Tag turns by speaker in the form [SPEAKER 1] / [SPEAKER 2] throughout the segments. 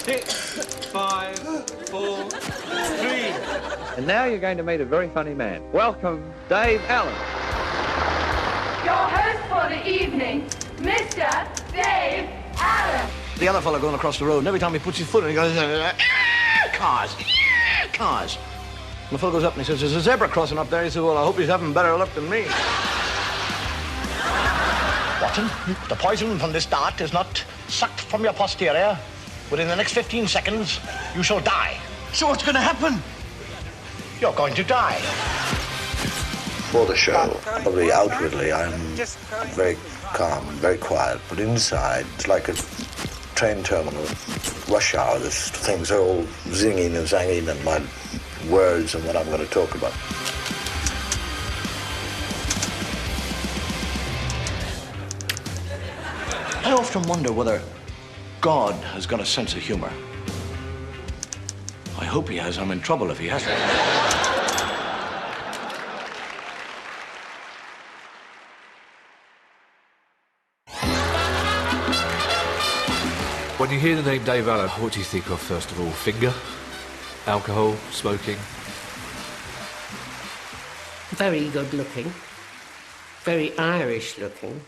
[SPEAKER 1] 6, 5, 4, 3.
[SPEAKER 2] And now you're going to meet a very funny man. Welcome, Dave Allen.
[SPEAKER 3] Your host for the evening, Mr. Dave Allen.
[SPEAKER 4] The other fellow going across the road, and every time he puts his foot in, he goes, cars, cars. And the fellow goes up and he says, there's a zebra crossing up there. He says, well, I hope he's having better luck than me. Watson, the poison from this dart is not sucked from your posterior. Within the next 15 seconds, you shall die. So what's going to happen? You're going to die.
[SPEAKER 5] For the show, probably outwardly, I'm very calm, very quiet, but inside, it's like a train terminal, rush hour. There's things are all zinging and zanging, and my words and what I'm going to talk about.
[SPEAKER 4] I often wonder whether God has got a sense of humor. I hope he has. I'm in trouble if he hasn't.
[SPEAKER 6] When you hear the name Dave Allen, what do you think of, first of all? Finger? Alcohol? Smoking?
[SPEAKER 7] Very good looking. Very Irish looking.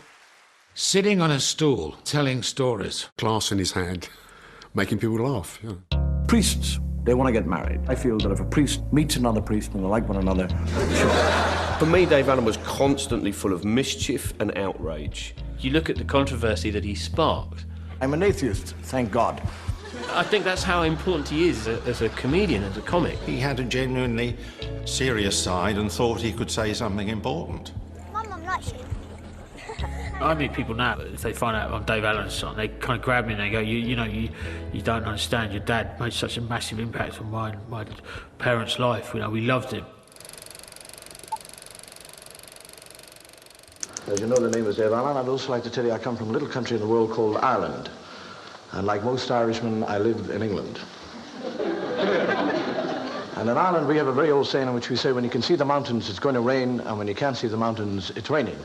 [SPEAKER 8] Sitting on a stool, telling stories. Glass in his hand, making people laugh. Yeah.
[SPEAKER 4] Priests, they want to get married. I feel that if a priest meets another priest and they like one another, sure.
[SPEAKER 9] For me, Dave Allen was constantly full of mischief and outrage.
[SPEAKER 10] You look at the controversy that he sparked.
[SPEAKER 4] I'm an atheist, thank God.
[SPEAKER 10] I think that's how important he is as a comedian, as a comic.
[SPEAKER 11] He had a genuinely serious side and thought he could say something important.
[SPEAKER 12] My mum likes you.
[SPEAKER 13] I meet people now that if they find out I'm Dave Allen's son, they kind of grab me and they go, you don't understand. Your dad made such a massive impact on my parents' life. You know, we loved him.
[SPEAKER 4] As you know, the name is Dave Allen. I'd also like to tell you I come from a little country in the world called Ireland. And like most Irishmen, I live in England. And in Ireland, we have a very old saying in which we say, when you can see the mountains, it's going to rain, and when you can't see the mountains, it's raining.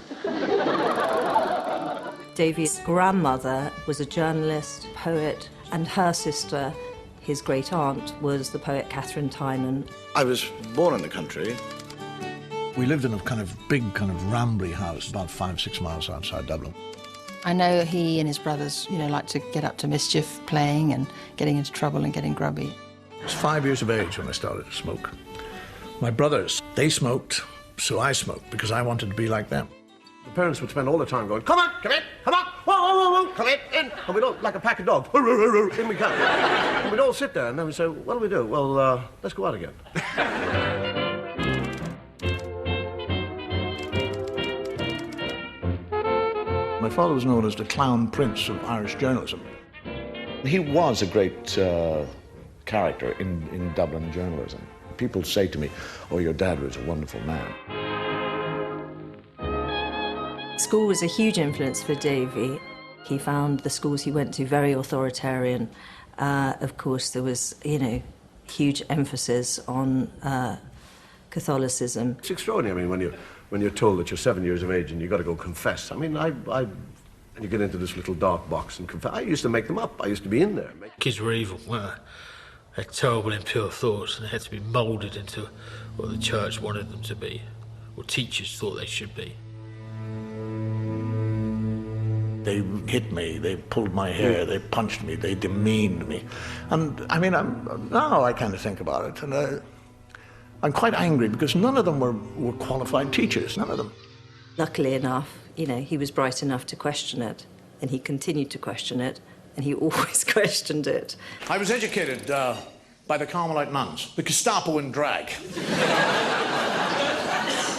[SPEAKER 14] Davey's grandmother was a journalist, poet, and her sister, his great aunt, was the poet Catherine Tynan.
[SPEAKER 5] I was born in the country.
[SPEAKER 15] We lived in a kind of big, kind of rambly house about 5-6 miles outside Dublin.
[SPEAKER 16] I know he and his brothers, like to get up to mischief, playing and getting into trouble and getting grubby.
[SPEAKER 15] I was 5 years of age when I started to smoke. My brothers, they smoked, so I smoked because I wanted to be like them.
[SPEAKER 4] The parents would spend all the time going, come on, come in, come on, whoa, whoa, whoa, whoa, come in. And we'd all, like a pack of dogs, in we come. And we'd all sit there and then we'd say, what do we do? Well, let's go out again.
[SPEAKER 15] My father was known as the clown prince of Irish journalism.
[SPEAKER 5] He was a great character in Dublin journalism. People say to me, oh, your dad was a wonderful man.
[SPEAKER 14] School was a huge influence for Davey. He found the schools he went to very authoritarian. Of course, there was, huge emphasis on Catholicism.
[SPEAKER 4] It's extraordinary, I mean, when you're told that you're 7 years of age and you've got to go confess. I mean, and you get into this little dark box and confess. I used to make them up. I used to be in there.
[SPEAKER 13] Kids were evil, weren't they? They had terrible, impure thoughts, and they had to be moulded into what the church wanted them to be, what teachers thought they should be.
[SPEAKER 15] They hit me, they pulled my hair, they punched me, they demeaned me. And, I mean, now I kind of think about it, and I'm quite angry because none of them were qualified teachers, none of them.
[SPEAKER 14] Luckily enough, he was bright enough to question it, and he continued to question it, and he always questioned it.
[SPEAKER 15] I was educated by the Carmelite nuns, the Gestapo in drag.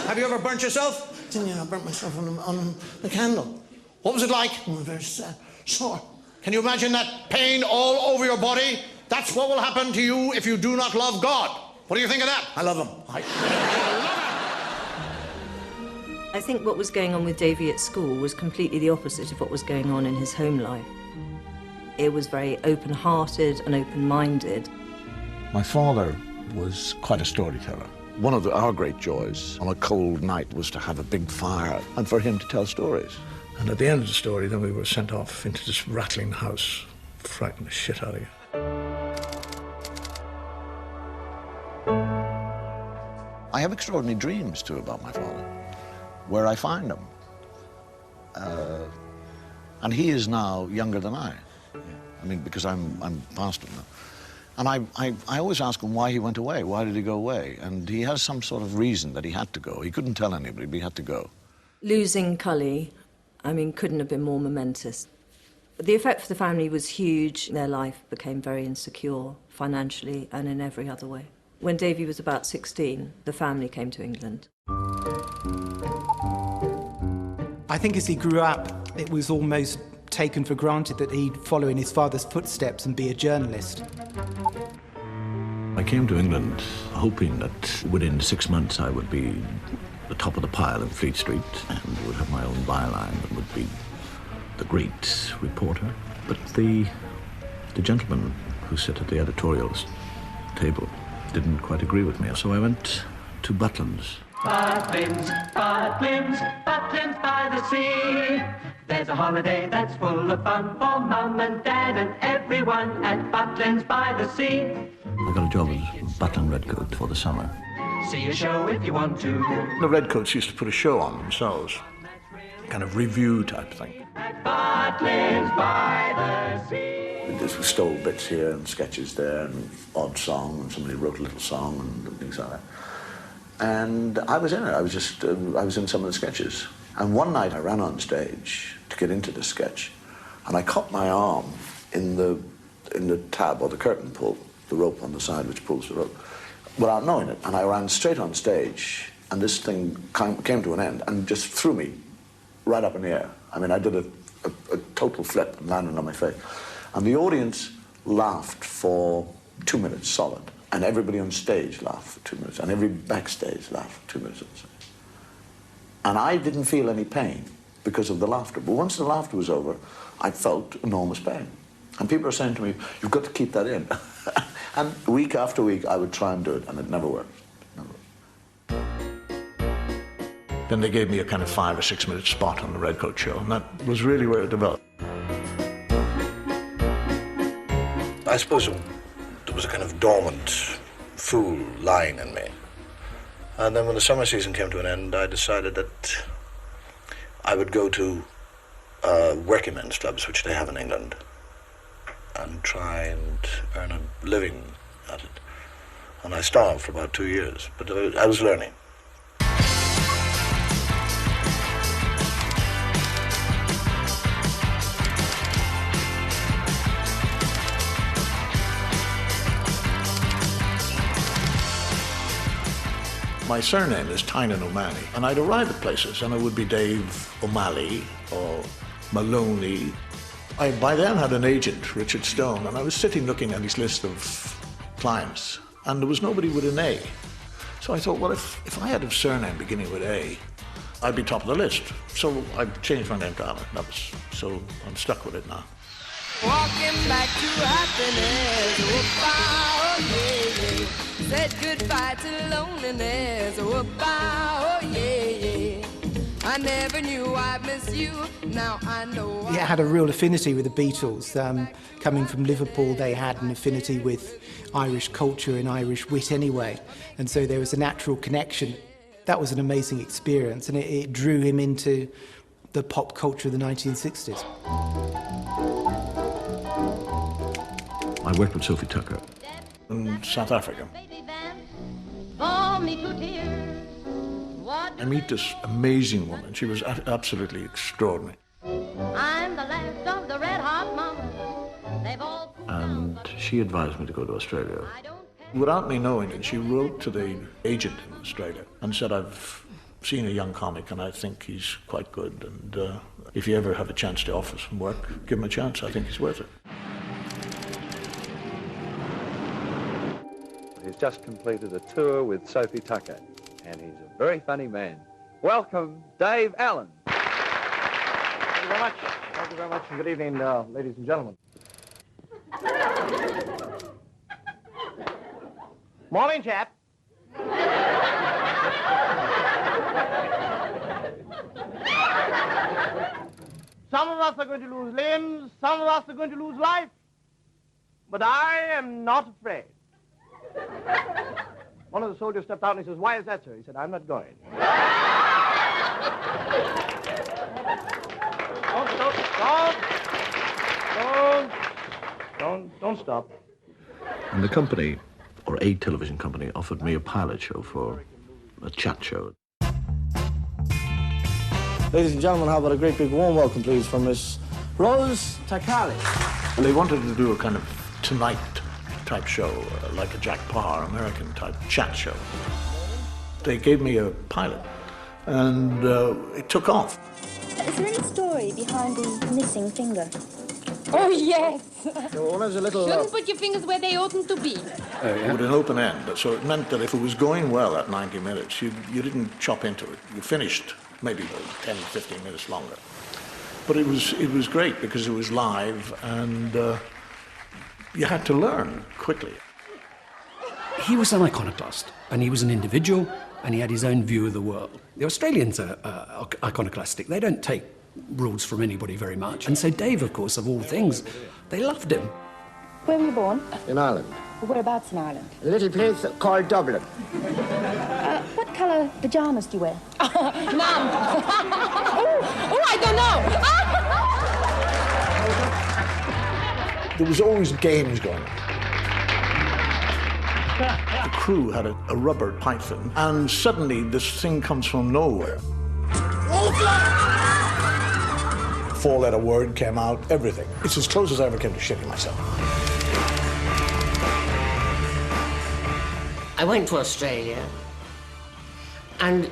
[SPEAKER 15] Have you ever burnt yourself? Yeah, I burnt myself on the candle. What was it like? Oh, very sad, sore. Can you imagine that pain all over your body? That's what will happen to you if you do not love God. What do you think of that? I love him.
[SPEAKER 14] I think what was going on with Davey at school was completely the opposite of what was going on in his home life. It was very open-hearted and open-minded.
[SPEAKER 15] My father was quite a storyteller.
[SPEAKER 5] One of our great joys on a cold night was to have a big fire and for him to tell stories.
[SPEAKER 15] And at the end of the story, then we were sent off into this rattling house, frightened the shit out of you.
[SPEAKER 4] I have extraordinary dreams, too, about my father, where I find him. And he is now younger than I. I mean, because I'm past him now. And I always ask him why he went away. Why did he go away? And he has some sort of reason that he had to go. He couldn't tell anybody, but he had to go.
[SPEAKER 14] Losing Cully, I mean, couldn't have been more momentous. The effect for the family was huge. Their life became very insecure, financially and in every other way. When Davy was about 16, the family came to England.
[SPEAKER 12] I think as he grew up, it was almost taken for granted that he'd follow in his father's footsteps and be a journalist.
[SPEAKER 4] I came to England hoping that within 6 months I would be the top of the pile in Fleet Street and would have my own byline and would be the great reporter. But the gentleman who sat at the editorials table didn't quite agree with me, so I went to Butlins.
[SPEAKER 17] Butlins, Butlins, Butlins by the sea. There's a holiday that's full of fun for Mum and Dad and everyone at Butlins by the sea.
[SPEAKER 4] I got a job as Butlin Redcoat for the summer.
[SPEAKER 17] See a show if you want to.
[SPEAKER 4] The Redcoats used to put a show on themselves, kind of review type thing.
[SPEAKER 17] At Butlins by the sea.
[SPEAKER 5] This was stole bits here and sketches there and odd song, and somebody wrote a little song and things like that. And I was in it. I was in some of the sketches. And one night I ran on stage to get into the sketch, and I caught my arm in the tab or the curtain pull, the rope on the side which pulls the rope, without knowing it. And I ran straight on stage, and this thing came to an end and just threw me right up in the air. I mean, I did a total flip and landed on my face. And the audience laughed for 2 minutes solid. And everybody on stage laughed for 2 minutes, and every backstage laughed for 2 minutes. And I didn't feel any pain because of the laughter. But once the laughter was over, I felt enormous pain. And people are saying to me, you've got to keep that in. And week after week, I would try and do it, and it never worked. Then they gave me a kind of 5 or 6 minute spot on the Redcoat show, and that was really where it developed. I suppose there was a kind of dormant fool line in me. And then when the summer season came to an end, I decided that I would go to working men's clubs, which they have in England, and try and earn a living at it. And I starved for about 2 years, but I was learning. My surname is Tynan O'Malley, and I'd arrive at places and it would be Dave O'Malley or Maloney. I by then had an agent, Richard Stone, and I was sitting looking at his list of clients, and there was nobody with an A. So I thought, well, if I had a surname beginning with A, I'd be top of the list. So I changed my name to Alan. So I'm stuck with it now.
[SPEAKER 18] Walking back to happiness, oh, yeah, yeah. Said goodbye to loneliness, oh, yeah. I never knew I'd miss you, now I know.
[SPEAKER 12] He had a real affinity with the Beatles. Coming from Liverpool, they had an affinity with Irish culture and Irish wit anyway, and so there was a natural connection. That was an amazing experience, and it drew him into the pop culture of the 1960s.
[SPEAKER 4] I worked with Sophie Tucker in South Africa. I meet this amazing woman. She was absolutely extraordinary.
[SPEAKER 18] I'm the last of the red hot mamas. They've all...
[SPEAKER 4] And she advised me to go to Australia. Without me knowing it, she wrote to the agent in Australia and said, I've seen a young comic and I think he's quite good. And if you ever have a chance to offer some work, give him a chance. I think he's worth it.
[SPEAKER 2] He's just completed a tour with Sophie Tucker, and he's a very funny man. Welcome, Dave Allen.
[SPEAKER 19] Thank you very much. Thank you very much, and good evening, ladies and gentlemen. Morning, chap. Some of us are going to lose limbs, some of us are going to lose life, but I am not afraid. One of the soldiers stepped out and he says, "Why is that, sir?" He said, "I'm not going." Don't stop.
[SPEAKER 4] And the company, or a television company, offered me a pilot show for a chat show.
[SPEAKER 20] Ladies and gentlemen, how about a great big warm welcome, please, from Miss Rose Takali.
[SPEAKER 4] And they wanted to do a kind of Tonight type show, like a Jack Paar American type chat show. They gave me a pilot, and it took off.
[SPEAKER 21] Is there any story behind the missing finger? Oh, yes.
[SPEAKER 20] Well, there's a little...
[SPEAKER 21] Shouldn't put your fingers where they oughtn't to be.
[SPEAKER 4] With an open end, so it meant that if it was going well at 90 minutes, you didn't chop into it. You finished maybe 10, 15 minutes longer. But it was great because it was live, and you had to learn quickly.
[SPEAKER 22] He was an iconoclast, and he was an individual, and he had his own view of the world. The Australians are iconoclastic. They don't take rules from anybody very much. And so Dave, of course, of all things, they loved him.
[SPEAKER 21] Where were you born?
[SPEAKER 20] In Ireland.
[SPEAKER 21] Whereabouts in Ireland?
[SPEAKER 20] A little place called Dublin.
[SPEAKER 21] What colour pyjamas do you wear? None. oh, I don't know.
[SPEAKER 4] There was always games going on. The crew had a rubber python, and suddenly this thing comes from nowhere. Four-letter word came out, everything. It's as close as I ever came to shitting myself.
[SPEAKER 7] I went to Australia, and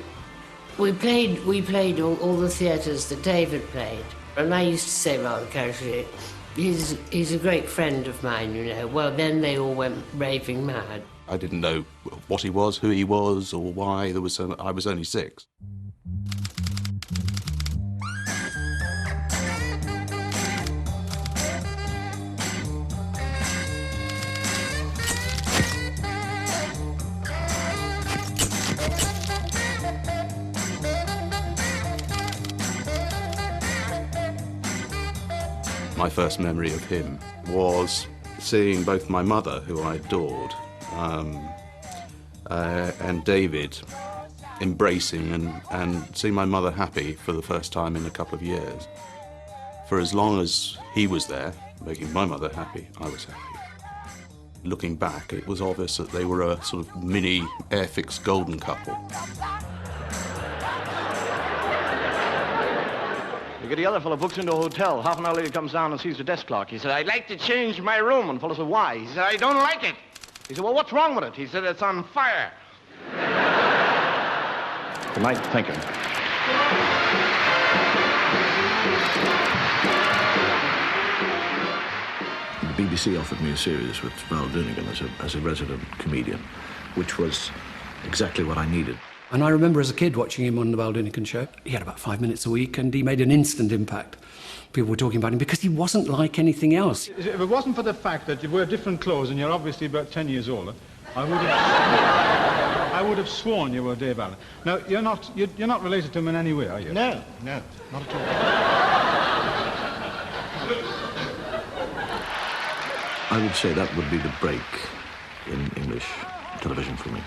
[SPEAKER 7] we played all the theatres that David played. And I used to say rather casually, he's a great friend of mine, you know. Well, then they all went raving mad.
[SPEAKER 6] I didn't know what he was, who he was, or why. I was only 6. My first memory of him was seeing both my mother, who I adored, and David embracing and seeing my mother happy for the first time in a couple of years. For as long as he was there, making my mother happy, I was happy. Looking back, it was obvious that they were a sort of mini Airfix golden couple.
[SPEAKER 19] You get the other fellow books into a hotel. Half an hour later, he comes down and sees the desk clerk. He said, "I'd like to change my room." And the fellow said, "Why?" He said, "I don't like it." He said, "Well, what's wrong with it?" He said, "It's on fire." Good night. Thank you.
[SPEAKER 4] The BBC offered me a series with Val Doonigan as a resident comedian, which was exactly what I needed.
[SPEAKER 22] And I remember as a kid watching him on the Val Doonigan show. He had about 5 minutes a week, and he made an instant impact. People were talking about him because he wasn't like anything else.
[SPEAKER 23] If it wasn't for the fact that you wear different clothes and you're obviously about 10 years older, I would have sworn you were Dave Allen. Now, you're not related to him in any way, are you?
[SPEAKER 15] No, not at all.
[SPEAKER 4] I would say that would be the break in English television for me.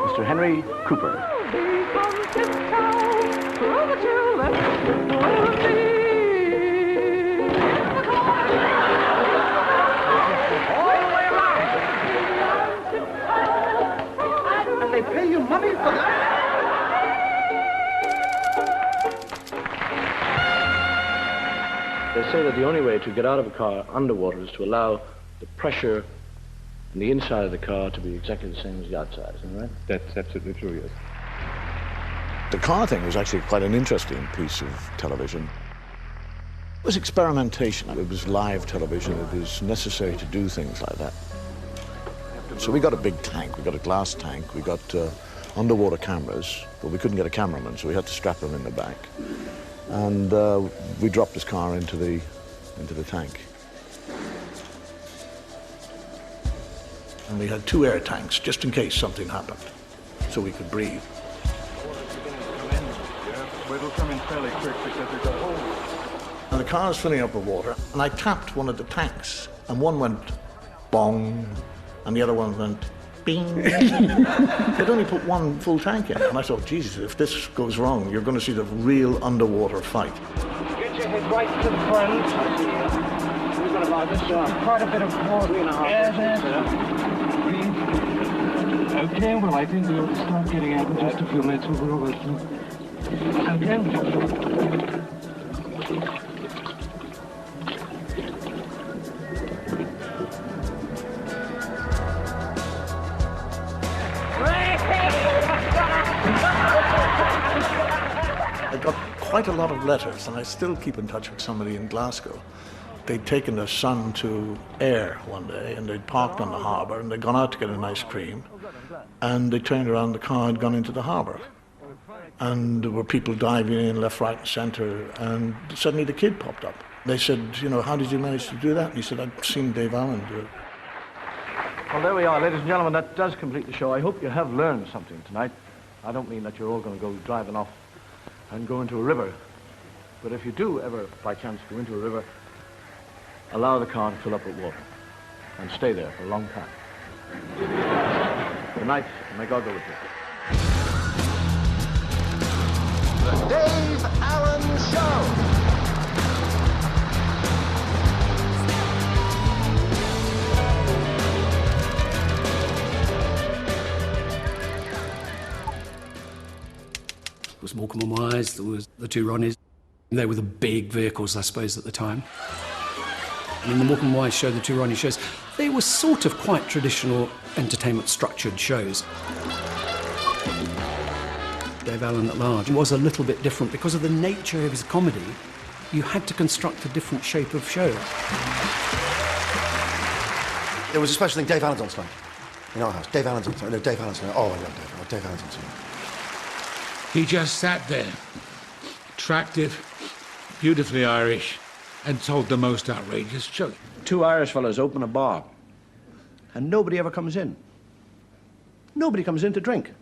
[SPEAKER 19] Mr. Henry Cooper.
[SPEAKER 15] And they pay you money for that?
[SPEAKER 19] They say that the only way to get out of a car underwater is to allow the pressure in the inside of the car to be exactly the same as the outside, isn't that right?
[SPEAKER 23] That's absolutely true, yes.
[SPEAKER 4] The car thing was actually quite an interesting piece of television. It was experimentation. It was live television. It was necessary to do things like that. So we got a big tank. We got a glass tank. We got underwater cameras, but we couldn't get a cameraman, so we had to strap them in the back.
[SPEAKER 5] and we dropped his car into the tank. And we had 2 air tanks, just in case something happened, so we could breathe.
[SPEAKER 23] It'll come in fairly quick because we've got holes.
[SPEAKER 5] And the car was filling up with water, and I tapped one of the tanks, and one went bong, and the other one went bing. They'd only put 1 full tank in, and I thought, Jesus, if this goes wrong, you're going to see the real underwater fight.
[SPEAKER 19] Get your head right to the front. We've got about this quite a bit of water. 3.5. Yes.
[SPEAKER 23] Okay, well, I think we'll start getting out in just a few minutes. We'll go over to... Okay.
[SPEAKER 5] I got quite a lot of letters, and I still keep in touch with somebody in Glasgow. They'd taken their son to Ayr one day, and they'd parked on the harbour, and they'd gone out to get an ice cream, and they turned around the car and gone into the harbour. And there were people diving in left, right, and centre, and suddenly the kid popped up. They said, you know, how did you manage to do that? And he said, I'd seen Dave Allen do it.
[SPEAKER 19] Well, there we are, ladies and gentlemen. That does complete the show. I hope you have learned something tonight. I don't mean that you're all going to go driving off and go into a river. But if you do ever, by chance, go into a river, allow the car to fill up with water and stay there for a long time. Good night, and may God go with you.
[SPEAKER 17] The Dave Allen Show.
[SPEAKER 22] There was Morecambe and Wise, there was the 2 Ronnies. They were the big vehicles, I suppose, at the time. And in the Morecambe and Wise show, the 2 Ronnie shows, they were sort of quite traditional entertainment structured shows. Dave Allen at Large was a little bit different because of the nature of his comedy. You had to construct a different shape of show.
[SPEAKER 1] There was a special thing, Dave Allen's on tonight. In our house, Dave Allen's on tonight. No, Dave Allen's tonight. Oh, I love Dave. Oh, Dave Allen's on tonight.
[SPEAKER 23] He just sat there, attractive, beautifully Irish, and told the most outrageous joke.
[SPEAKER 19] 2 Irish fellas open a bar, and nobody ever comes in. Nobody comes in to drink.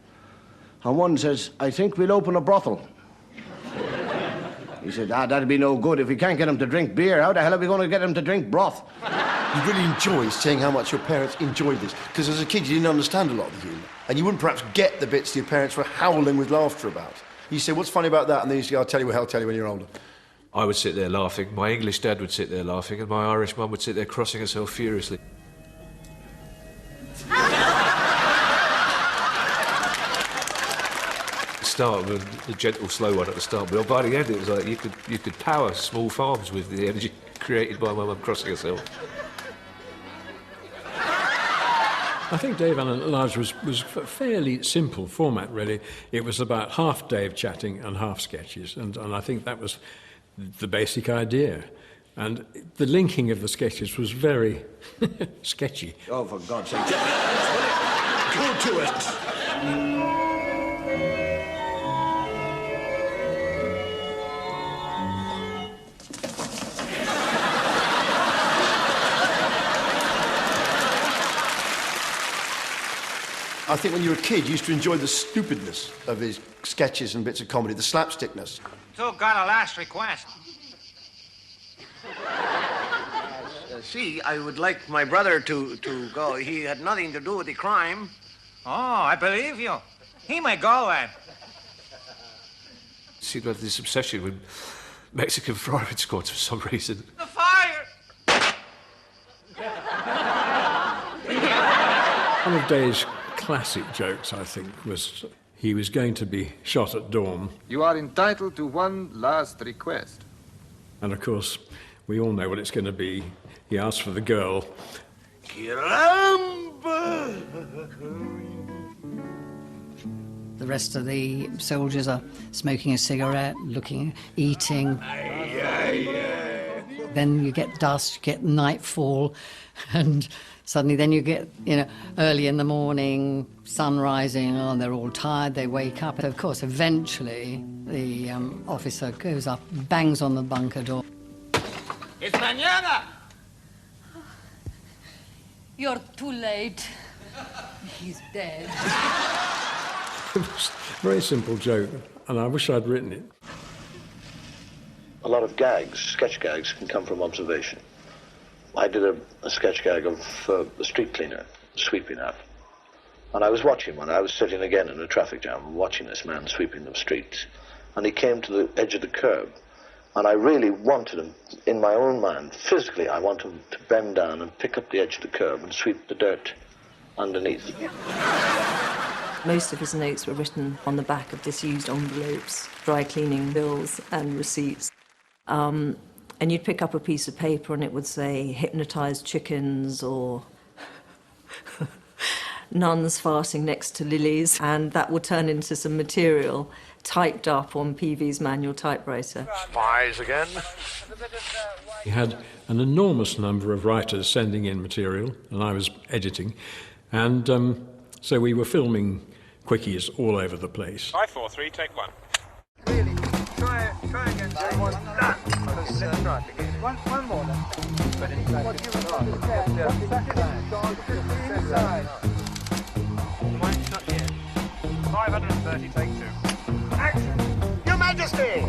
[SPEAKER 19] And one says, I think we'll open a brothel. He said, that'd be no good. If we can't get them to drink beer, how the hell are we going to get them to drink broth?
[SPEAKER 1] You really enjoy seeing how much your parents enjoyed this, because as a kid you didn't understand a lot of the humour, and you wouldn't perhaps get the bits your parents were howling with laughter about. You say, what's funny about that? And they used to go, I'll tell you when you're older.
[SPEAKER 10] I would sit there laughing, my English dad would sit there laughing, and my Irish mum would sit there crossing herself furiously. Start with the gentle, slow one at the start, but by the end it was like you could power small farms with the energy created by my mum crossing herself.
[SPEAKER 23] I think Dave Allen at Large was a fairly simple format, really. It was about half Dave chatting and half sketches, and I think that was the basic idea. And the linking of the sketches was very sketchy.
[SPEAKER 1] Oh, for God's sake. Go to it! I think when you were a kid, you used to enjoy the stupidness of his sketches and bits of comedy, the slapstickness.
[SPEAKER 3] Still got a last request.
[SPEAKER 19] See, I would like my brother to go. He had nothing to do with the crime.
[SPEAKER 3] Oh, I believe you. He may go then.
[SPEAKER 10] Seemed to have this obsession with Mexican firing squads for some reason.
[SPEAKER 3] The fire!
[SPEAKER 23] One of Dave's classic jokes, I think, was he was going to be shot at dawn.
[SPEAKER 8] You are entitled to one last request.
[SPEAKER 23] And of course, we all know what it's going to be. He asked for the girl.
[SPEAKER 16] The rest of the soldiers are smoking a cigarette, eating. Then you get dusk, you get nightfall, and
[SPEAKER 9] Suddenly then you get, early in the morning, sun rising, and they're all tired, they wake up. Of course, eventually the officer goes up, bangs on the bunker door.
[SPEAKER 3] It's mañana!
[SPEAKER 9] You're too late. He's dead.
[SPEAKER 23] It was a very simple joke, and I wish I'd written it.
[SPEAKER 5] A lot of gags, sketch gags, can come from observation. I did a sketch gag of a street cleaner sweeping out. And I was watching one. I was sitting again in a traffic jam watching this man sweeping the streets. And he came to the edge of the curb. And I really wanted him, in my own mind, physically, I wanted him to bend down and pick up the edge of the curb and sweep the dirt underneath.
[SPEAKER 14] Most of his notes were written on the back of disused envelopes, dry cleaning bills and receipts. And you'd pick up a piece of paper and it would say hypnotised chickens or nuns farting next to lilies, and that would turn into some material typed up on PV's manual typewriter.
[SPEAKER 11] Spies again.
[SPEAKER 23] He had an enormous number of writers sending in material, and I was editing, and so we were filming quickies all over the place.
[SPEAKER 11] 5, 4, 3, take 1.
[SPEAKER 3] Really? Try again. One more then. What you inside. Mine's not here. 530, take 2. Action! Your Majesty!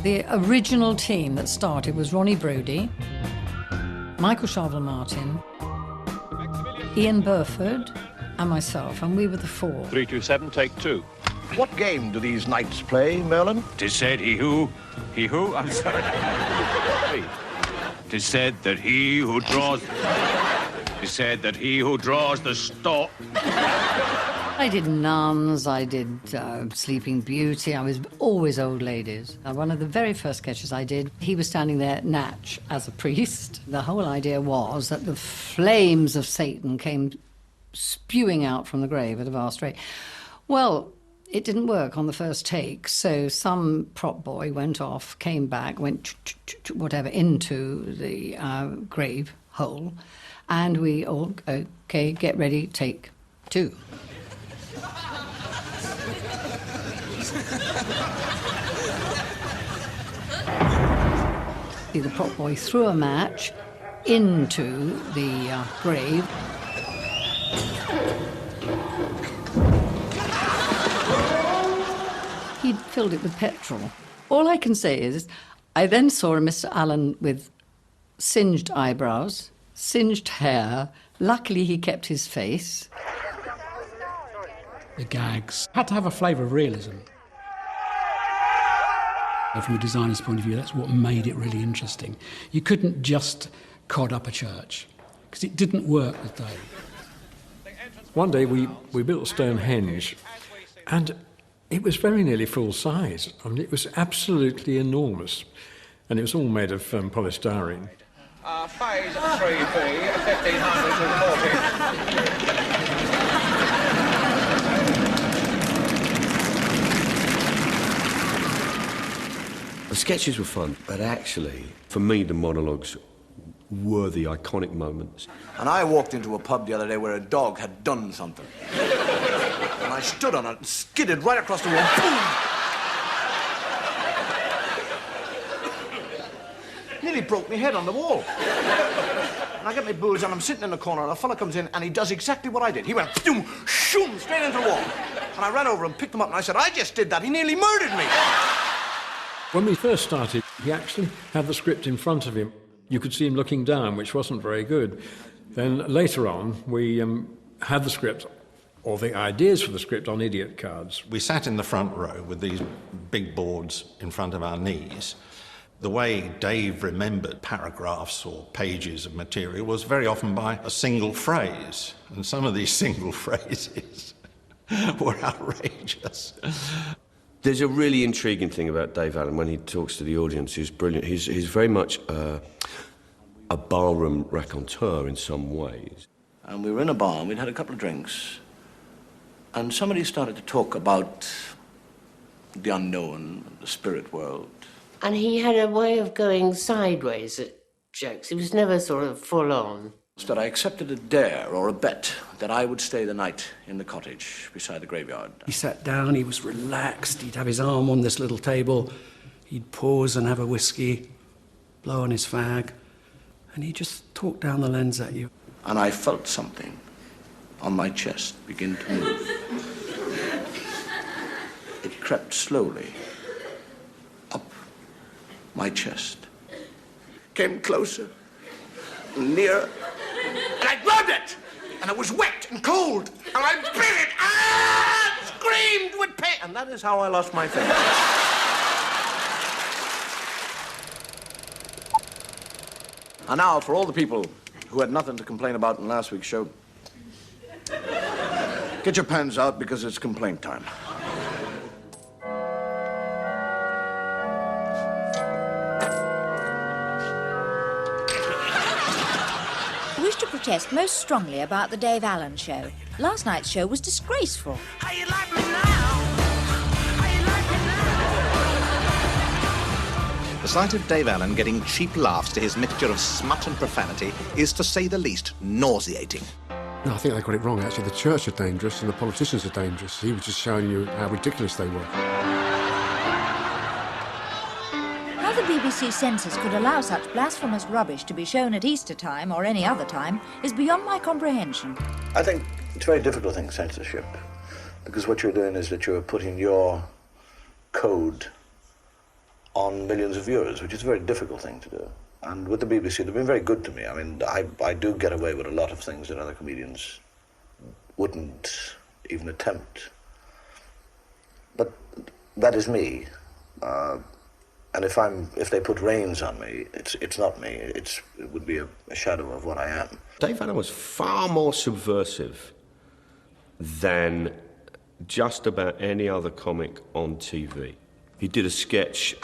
[SPEAKER 9] The original team that started was Ronnie Brodie, Michael Shovel-Martin, Ian Burford, and myself, and we were the 4.
[SPEAKER 11] 327, take 2.
[SPEAKER 13] What game do these knights play, Merlin?
[SPEAKER 11] 'Tis said he who? I'm sorry. 'Tis said that he who draws... 'Tis said that he who draws the stork...
[SPEAKER 9] I did nuns, I did Sleeping Beauty, I was always old ladies. One of the very first sketches I did, he was standing there, Natch, as a priest. The whole idea was that the flames of Satan came spewing out from the grave at a vast rate. Well, it didn't work on the first take, so some prop boy went off, came back, went whatever into the grave hole, and we all, okay, get ready, take 2. The prop boy threw a match into the grave. He'd filled it with petrol. All I can say is, I then saw a Mr. Allen with singed eyebrows, singed hair. Luckily, he kept his face.
[SPEAKER 22] The gags had to have a flavour of realism. From a designer's point of view, that's what made it really interesting. You couldn't just cod up a church, because it didn't work with Dave.
[SPEAKER 23] One day we built Stonehenge, and it was very nearly full size. I mean, it was absolutely enormous, and it was all made of polystyrene.
[SPEAKER 3] Phase 3B, 1540.
[SPEAKER 24] The sketches were fun, but actually, for me, the monologues were the iconic moments.
[SPEAKER 13] And I walked into a pub the other day where a dog had done something. And I stood on it and skidded right across the room. Boom! Nearly broke my head on the wall. And I get my booze and I'm sitting in the corner and a fella comes in and he does exactly what I did. He went, shoom, shoom, straight into the wall. And I ran over and picked him up and I said, I just did that. He nearly murdered me.
[SPEAKER 23] When we first started, he actually had the script in front of him. You could see him looking down, which wasn't very good. Then later on, we had the script, or the ideas for the script, on idiot cards.
[SPEAKER 25] We sat in the front row with these big boards in front of our knees. The way Dave remembered paragraphs or pages of material was very often by a single phrase. And some of these single phrases were outrageous.
[SPEAKER 24] There's a really intriguing thing about Dave Allen when he talks to the audience. He's brilliant. He's very much a barroom raconteur in some ways.
[SPEAKER 13] And we were in a bar and we'd had a couple of drinks. And somebody started to talk about the unknown, the spirit world.
[SPEAKER 7] And he had a way of going sideways jokes. It was never sort of full on.
[SPEAKER 13] That I accepted a dare or a bet that I would stay the night in the cottage beside the graveyard.
[SPEAKER 22] He sat down, he was relaxed, he'd have his arm on this little table, he'd pause and have a whiskey, blow on his fag, and he'd just talk down the lens at you.
[SPEAKER 13] And I felt something on my chest begin to move. It crept slowly up my chest, came closer, nearer, and I grabbed it, and it was wet and cold, and I bit it, screamed with pain, and that is how I lost my faith. And now, for all the people who had nothing to complain about in last week's show, get your pens out because it's complaint time.
[SPEAKER 2] I wish to protest most strongly about the Dave Allen show. Last night's show was disgraceful.
[SPEAKER 12] The sight of Dave Allen getting cheap laughs to his mixture of smut and profanity is, to say the least, nauseating.
[SPEAKER 18] No, I think they got it wrong, actually. The church are dangerous and the politicians are dangerous. He was just showing you how ridiculous they were.
[SPEAKER 2] How the BBC censors could allow such blasphemous rubbish to be shown at Easter time or any other time is beyond my comprehension.
[SPEAKER 5] I think it's a very difficult thing, censorship, because what you're doing is that you're putting your code on millions of viewers, which is a very difficult thing to do. And with the BBC, they've been very good to me. I mean, I do get away with a lot of things that other comedians wouldn't even attempt. But that is me. And if they put reins on me, it's not me. It would be a shadow of what I am.
[SPEAKER 24] Dave Allen was far more subversive than just about any other comic on TV. He did a sketch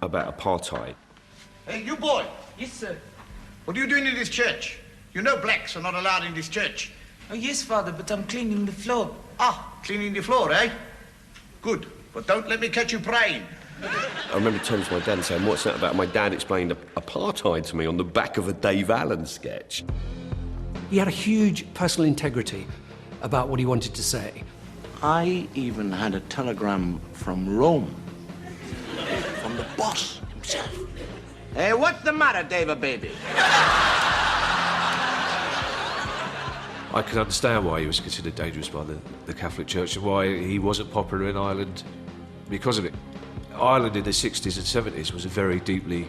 [SPEAKER 24] about apartheid.
[SPEAKER 15] Hey, you boy.
[SPEAKER 20] Yes, sir.
[SPEAKER 15] What are you doing in this church? You know blacks are not allowed in this church.
[SPEAKER 20] Oh, yes, Father, but I'm cleaning the floor.
[SPEAKER 15] Ah, cleaning the floor, eh? Good, but don't let me catch you praying.
[SPEAKER 24] I remember turning to my dad and saying, "What's that about?" My dad explained apartheid to me on the back of a Dave Allen sketch.
[SPEAKER 22] He had a huge personal integrity about what he wanted to say.
[SPEAKER 13] I even had a telegram from Rome, from the boss himself. Hey, what's the matter, David, baby?
[SPEAKER 10] I can understand why he was considered dangerous by the Catholic Church and why he wasn't popular in Ireland because of it. Ireland in the 60s and 70s was a very deeply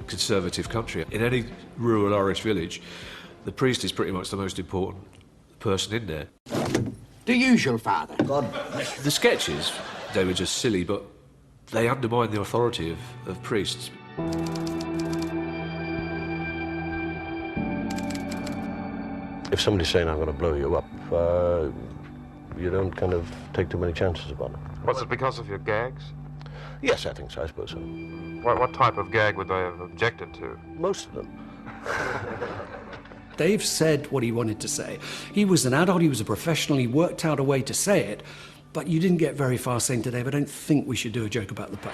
[SPEAKER 10] conservative country. In any rural Irish village, the priest is pretty much the most important person in there.
[SPEAKER 15] The usual, Father.
[SPEAKER 13] God.
[SPEAKER 10] The sketches, they were just silly, but they undermined the authority of priests.
[SPEAKER 5] If somebody's saying, I'm going to blow you up, you don't kind of take too many chances about it.
[SPEAKER 21] Was it because of your gags?
[SPEAKER 5] Yes, I think so. I suppose so.
[SPEAKER 21] What type of gag would they have objected to?
[SPEAKER 5] Most of them.
[SPEAKER 22] Dave said what he wanted to say. He was an adult, he was a professional, he worked out a way to say it, but you didn't get very far saying to Dave, I don't think we should do a joke about the Pope.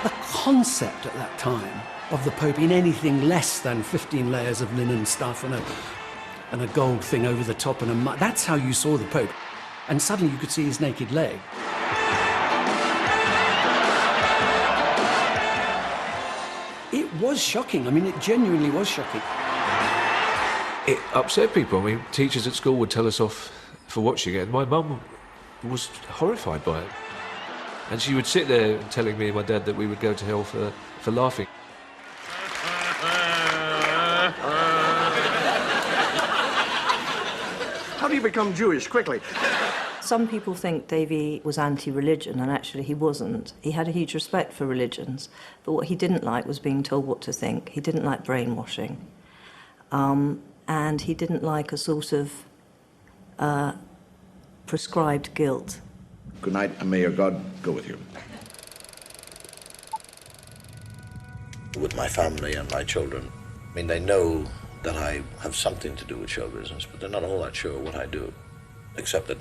[SPEAKER 22] The concept at that time of the Pope in anything less than 15 layers of linen stuff and a gold thing over the top and that's how you saw the Pope. And suddenly you could see his naked leg. It was shocking. I mean, it genuinely was shocking.
[SPEAKER 10] It upset people. I mean, teachers at school would tell us off for watching it, and my mum was horrified by it. And she would sit there telling me and my dad that we would go to hell for laughing.
[SPEAKER 13] How do you become Jewish quickly?
[SPEAKER 14] Some people think Davy was anti-religion, and actually he wasn't. He had a huge respect for religions, but what he didn't like was being told what to think. He didn't like brainwashing. And he didn't like a sort of prescribed guilt.
[SPEAKER 13] Good night, and may your God go with you.
[SPEAKER 5] With my family and my children, I mean, they know that I have something to do with show business, but they're not all that sure what I do, except that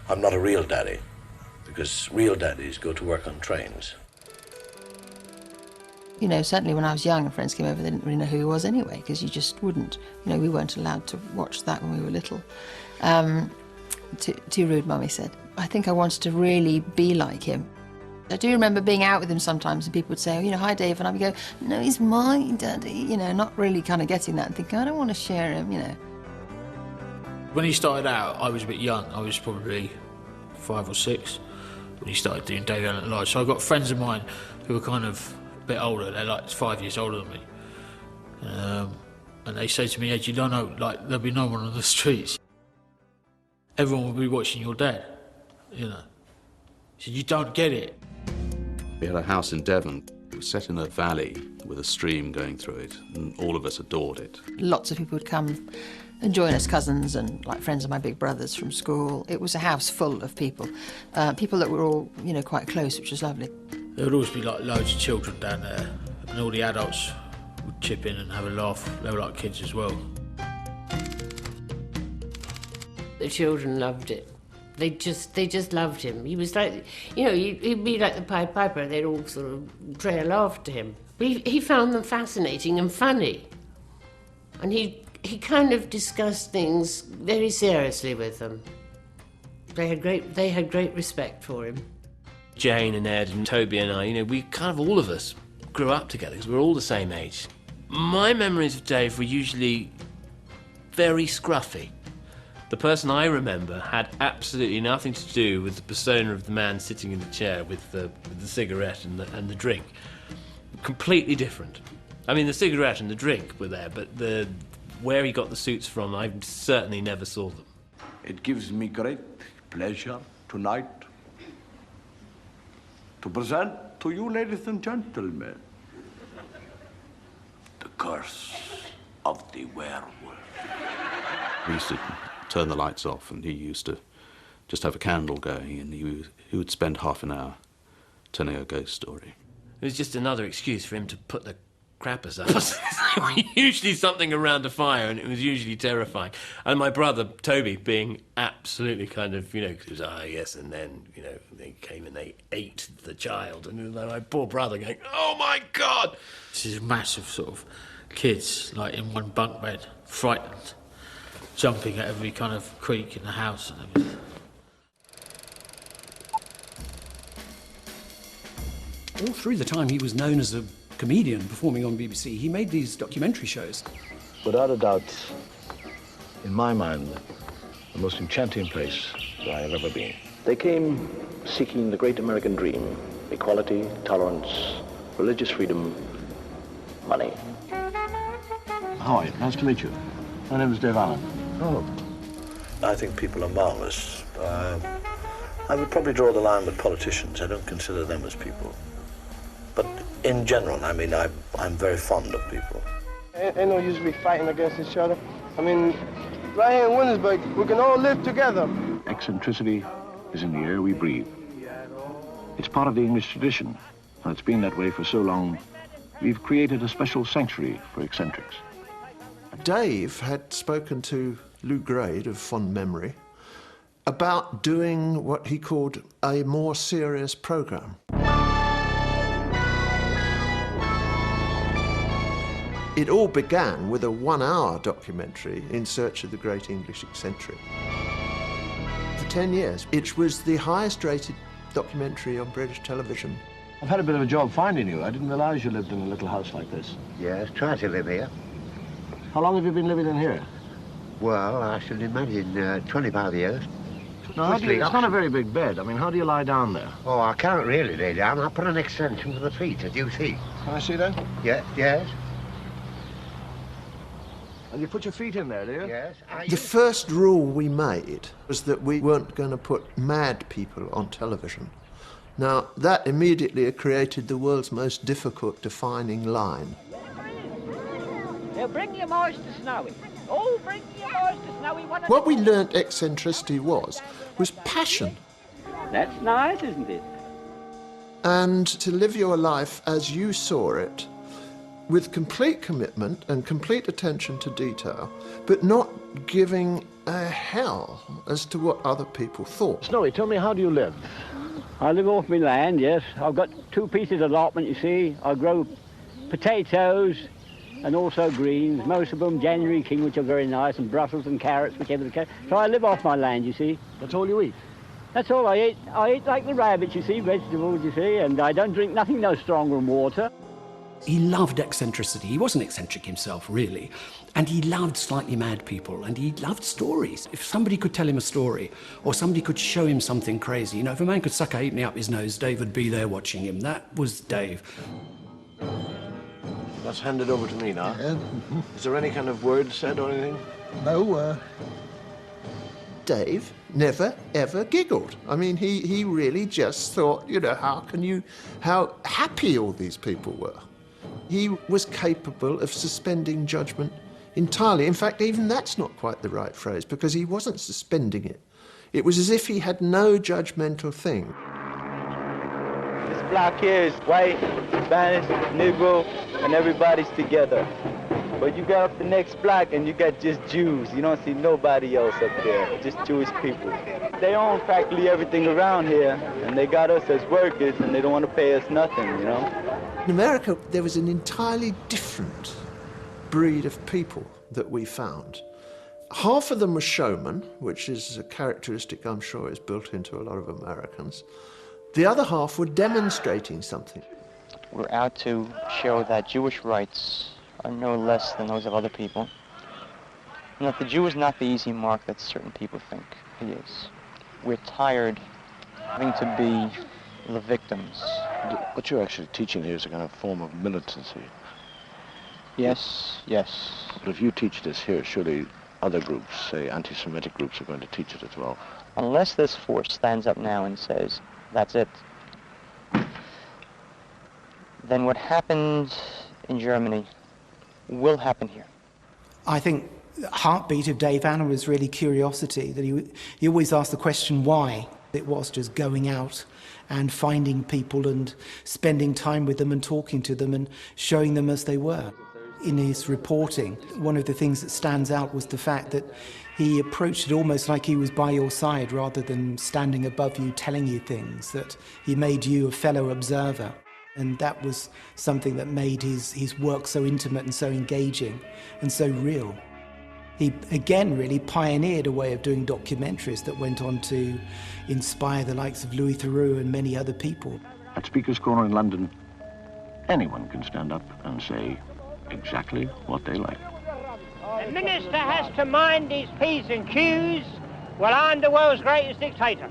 [SPEAKER 5] I'm not a real daddy, because real daddies go to work on trains.
[SPEAKER 16] You know, certainly when I was young and friends came over, they didn't really know who he was anyway, because you just wouldn't. You know, we weren't allowed to watch that when we were little. Too rude, Mummy said. I think I wanted to really be like him. I do remember being out with him sometimes and people would say, oh, you know, hi, Dave, and I would go, no, he's my daddy, you know, not really kind of getting that and thinking, I don't want to share him, you know.
[SPEAKER 1] When he started out, I was a bit young. I was probably 5 or 6 when he started doing Dave Allen Live. So I've got friends of mine who are kind of a bit older. They're like 5 years older than me. And they say to me, Ed, you don't know, like, there'll be no one on the streets. Everyone will be watching your dad, you know. So you don't get it.
[SPEAKER 4] We had a house in Devon. It was set in a valley with a stream going through it, and all of us adored it.
[SPEAKER 16] Lots of people would come and join us, cousins and like friends of my big brothers from school. It was a house full of people, people that were all, you know, quite close, which was lovely.
[SPEAKER 1] There would always be like loads of children down there, and all the adults would chip in and have a laugh. They were like kids as well.
[SPEAKER 7] The children loved it. They just loved him. He was like, you know, he'd be like the Pied Piper. They'd all sort of trail after him. But he found them fascinating and funny. And he kind of discussed things very seriously with them. They had great respect for him.
[SPEAKER 6] Jane and Ed and Toby and I, you know, we kind of, all of us grew up together because we were all the same age. My memories of Dave were usually very scruffy. The person I remember had absolutely nothing to do with the persona of the man sitting in the chair with the cigarette and the drink. Completely different. I mean, the cigarette and the drink were there, but where he got the suits from, I certainly never saw them.
[SPEAKER 17] It gives me great pleasure tonight to present to you, ladies and gentlemen, the curse of the werewolf.
[SPEAKER 4] We used to turn the lights off, and he used to just have a candle going, and he would spend half an hour telling a ghost story.
[SPEAKER 6] It was just another excuse for him to put the crappers up. Usually something around a fire, and it was usually terrifying. And my brother, Toby, being absolutely kind of, you know, because it was, yes, and then, you know, they came and they ate the child. And my poor brother going, oh, my God!
[SPEAKER 1] This is massive sort of kids, like in one bunk bed, frightened, jumping at every kind of creak in the house and everything.
[SPEAKER 22] All through the time he was known as a comedian performing on BBC, he made these documentary shows.
[SPEAKER 5] Without a doubt, in my mind, the most enchanting place that I have ever been. They came seeking the great American dream, equality, tolerance, religious freedom, money.
[SPEAKER 17] How are you? Nice to meet you. My name is Dave Allen.
[SPEAKER 5] Oh. I think people are marvellous. I would probably draw the line with politicians. I don't consider them as people. But in general, I mean, I'm very fond of people.
[SPEAKER 19] Ain't no use to be fighting against each other. I mean, right here in Wintersburg, we can all live together.
[SPEAKER 26] Eccentricity is in the air we breathe. It's part of the English tradition, and it's been that way for so long, we've created a special sanctuary for eccentrics.
[SPEAKER 27] Dave had spoken to Lou Grade of fond memory about doing what he called a more serious programme. It all began with a 1-hour documentary in search of the great English eccentric. For 10 years, it was the highest rated documentary on British television.
[SPEAKER 17] I've had a bit of a job finding you. I didn't realize you lived in a little house like this.
[SPEAKER 28] Yes, try to live here.
[SPEAKER 17] How long have you been living in here?
[SPEAKER 28] Well, I should imagine 25 years.
[SPEAKER 17] No, it's not a very big bed. I mean, how do you lie down there?
[SPEAKER 28] Oh, I can't really lay down. I put an extension for the feet, as you see.
[SPEAKER 17] Can I see that?
[SPEAKER 28] Yes, yes.
[SPEAKER 17] And you put your feet in there, do you?
[SPEAKER 28] Yes.
[SPEAKER 27] The first rule we made was that we weren't going to put mad people on television. Now, that immediately created the world's most difficult defining line.
[SPEAKER 29] Now bring your mouse to Snowy. Oh, bring your mouse to Snowy.
[SPEAKER 27] What we learnt eccentricity was passion.
[SPEAKER 29] That's nice, isn't it?
[SPEAKER 27] And to live your life as you saw it with complete commitment and complete attention to detail, but not giving a hell as to what other people thought.
[SPEAKER 17] Snowy, tell me, how do you live?
[SPEAKER 29] I live off my land, yes. I've got 2 pieces of allotment, you see. I grow potatoes and also greens, most of them January King, which are very nice, and Brussels and carrots, whichever the case. So I live off my land, you see.
[SPEAKER 17] That's all you eat?
[SPEAKER 29] That's all I eat. I eat like the rabbits, you see, vegetables, you see, and I don't drink nothing no stronger than water.
[SPEAKER 22] He loved eccentricity. He wasn't eccentric himself, really. And he loved slightly mad people, and he loved stories. If somebody could tell him a story, or somebody could show him something crazy, you know, if a man could suck a halfpenny up his nose, Dave would be there watching him. That was Dave.
[SPEAKER 17] That's handed over to me now. Yeah. Is there any kind of word said or anything?
[SPEAKER 27] No, Dave never, ever giggled. I mean, he really just thought, you know, how happy all these people were. He was capable of suspending judgment entirely. In fact, even that's not quite the right phrase, because he wasn't suspending it. It was as if he had no judgmental thing.
[SPEAKER 19] This block here is white, Spanish, Negro, and everybody's together. But you got up the next block and you got just Jews. You don't see nobody else up there, just Jewish people. They own practically everything around here, and they got us as workers, and they don't want to pay us nothing, you know?
[SPEAKER 27] In America, there was an entirely different breed of people that we found. Half of them were showmen, which is a characteristic I'm sure is built into a lot of Americans. The other half were demonstrating something.
[SPEAKER 2] We're out to show that Jewish rights are no less than those of other people, and that the Jew is not the easy mark that certain people think he is. We're tired of having to be the victims.
[SPEAKER 17] What you're actually teaching here is a kind of form of militancy.
[SPEAKER 2] Yes, yes.
[SPEAKER 17] But if you teach this here, surely other groups, say anti-Semitic groups, are going to teach it as well.
[SPEAKER 2] Unless this force stands up now and says, that's it, then what happened in Germany will happen here.
[SPEAKER 3] I think the heartbeat of Dave Anna was really curiosity, that he always asked the question why. It was just going out and finding people and spending time with them and talking to them and showing them as they were. In his reporting, one of the things that stands out was the fact that he approached it almost like he was by your side rather than standing above you telling you things, that he made you a fellow observer. And that was something that made his work so intimate and so engaging and so real. He, again, really pioneered a way of doing documentaries that went on to inspire the likes of Louis Theroux and many other people.
[SPEAKER 26] At Speaker's Corner in London, anyone can stand up and say exactly what they like.
[SPEAKER 29] The minister has to mind his P's and Q's while I'm the world's greatest dictator.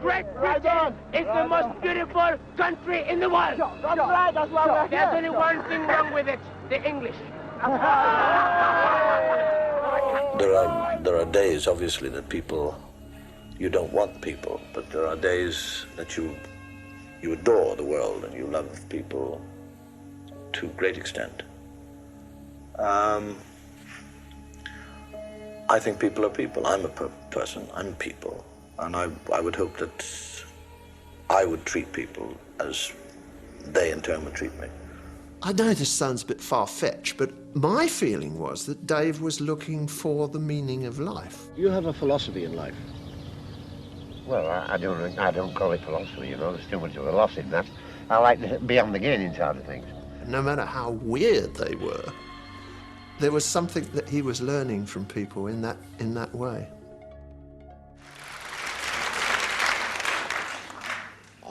[SPEAKER 29] Great Britain is the most beautiful country in the world. That's right, that's why we're here. There's only one thing wrong with it, the English.
[SPEAKER 5] There are days, obviously, that you don't want people, but there are days that you adore the world and you love people to a great extent. I think people are people. I'm a person, I'm people. And I would hope that I would treat people as they in turn would treat me.
[SPEAKER 27] I know this sounds a bit far-fetched, but my feeling was that Dave was looking for the meaning of life.
[SPEAKER 17] You have a philosophy in life.
[SPEAKER 28] Well, I don't call it philosophy, you know. There's too much of a loss in that. I like the beyond the gaining side of things.
[SPEAKER 27] No matter how weird they were, there was something that he was learning from people in that way.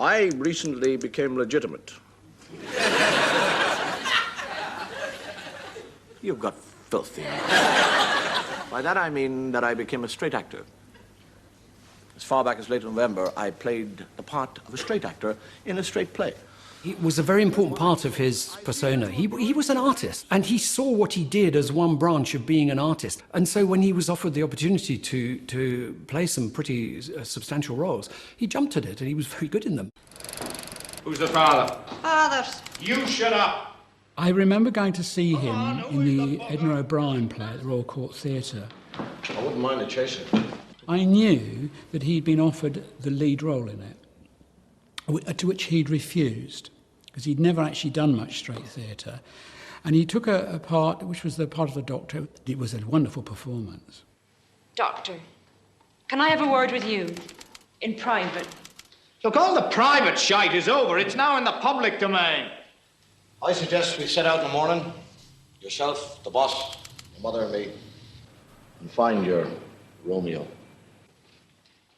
[SPEAKER 17] I recently became legitimate. You've got filthy eyes. By that I mean that I became a straight actor. As far back as late November, I played the part of a straight actor in a straight play.
[SPEAKER 22] It was a very important part of his persona. He was an artist, and he saw what he did as one branch of being an artist. And so when he was offered the opportunity to play some pretty substantial roles, he jumped at it, and he was very good in them.
[SPEAKER 21] Who's the father?
[SPEAKER 29] Fathers.
[SPEAKER 21] You shut up!
[SPEAKER 8] I remember going to see him in the Edna O'Brien play at the Royal Court Theatre.
[SPEAKER 17] I wouldn't mind a chaser.
[SPEAKER 8] I knew that he'd been offered the lead role in it, to which he'd refused, because he'd never actually done much straight theatre. And he took a part, which was the part of the Doctor. It was a wonderful performance.
[SPEAKER 9] Doctor, can I have a word with you? In private.
[SPEAKER 21] Look, all the private shite is over. It's now in the public domain.
[SPEAKER 13] I suggest we set out in the morning, yourself, the boss, the mother and me, and find your Romeo.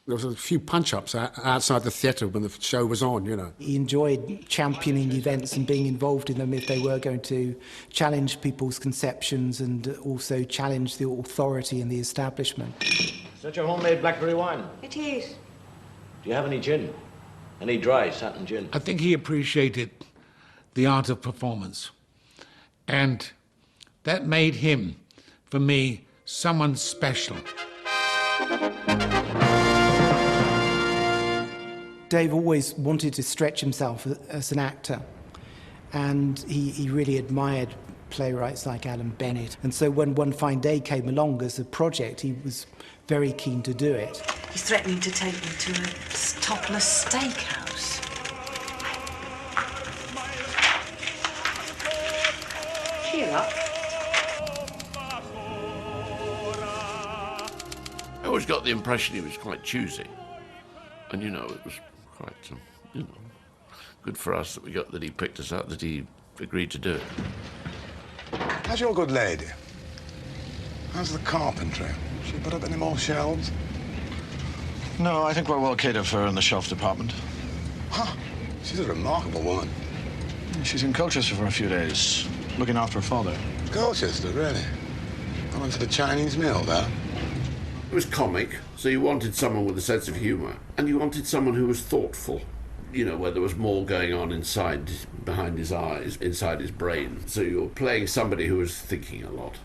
[SPEAKER 11] There was a few punch-ups outside the theatre when the show was on, you know.
[SPEAKER 3] He enjoyed championing events and being involved in them if they were going to challenge people's conceptions and also challenge the authority and the establishment.
[SPEAKER 13] Is that your homemade blackberry wine?
[SPEAKER 9] It is.
[SPEAKER 13] Do you have any gin? Any dry satin gin?
[SPEAKER 21] I think he appreciated the art of performance. And that made him, for me, someone special.
[SPEAKER 3] Dave always wanted to stretch himself as an actor, and he really admired playwrights like Alan Bennett. And so when One Fine Day came along as a project, he was very keen to do it.
[SPEAKER 12] He's threatening to take me to a topless steakhouse. Cheer up.
[SPEAKER 15] I always got the impression he was quite choosy. And, it was quite, good for us that he picked us up, that he agreed to do it.
[SPEAKER 21] How's your good lady? How's the carpentry? She put up any more shelves?
[SPEAKER 13] No, I think we're well catered for her in the shelf department.
[SPEAKER 21] Huh. She's a remarkable woman.
[SPEAKER 13] She's in Colchester for a few days, looking after her father.
[SPEAKER 21] Colchester, really? I went to the Chinese mill there.
[SPEAKER 15] It was comic, so you wanted someone with a sense of humour, and you wanted someone who was thoughtful, where there was more going on behind his eyes, inside his brain. So you were playing somebody who was thinking a lot.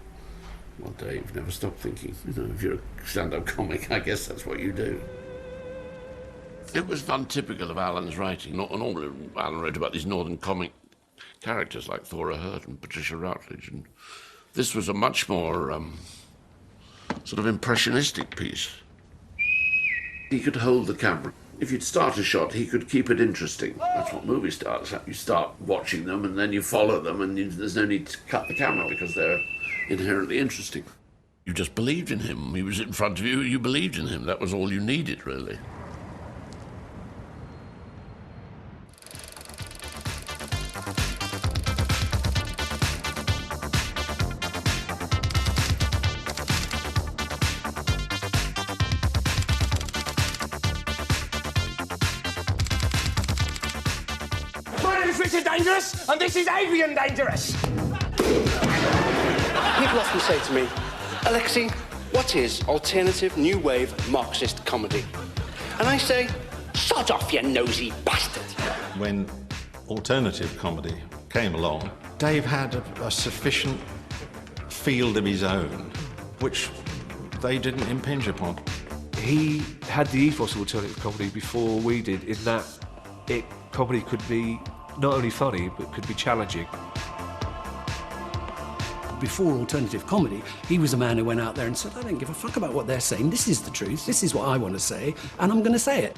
[SPEAKER 15] Well, Dave never stopped thinking. If you're a stand-up comic, I guess that's what you do. It was untypical of Alan's writing. Normally, Alan wrote about these northern comic characters like Thora Hurt and Patricia Routledge, and this was a much more sort of impressionistic piece. He could hold the camera. If you'd start a shot, he could keep it interesting. That's what movie stars have. You start watching them and then you follow them, and there's no need to cut the camera because they're inherently interesting. You just believed in him. He was in front of you, you believed in him. That was all you needed, really.
[SPEAKER 29] Dangerous, and this is avian dangerous.
[SPEAKER 18] People often say to me, Alexei, what is alternative new wave Marxist comedy? And I say, sod off, you nosy bastard.
[SPEAKER 20] When alternative comedy came along, Dave had a sufficient field of his own, which they didn't impinge upon.
[SPEAKER 10] He had the ethos of alternative comedy before we did, in that comedy could be not only funny, but could be challenging.
[SPEAKER 22] Before alternative comedy, he was a man who went out there and said, I don't give a fuck about what they're saying. This is the truth. This is what I want to say, and I'm going to say it.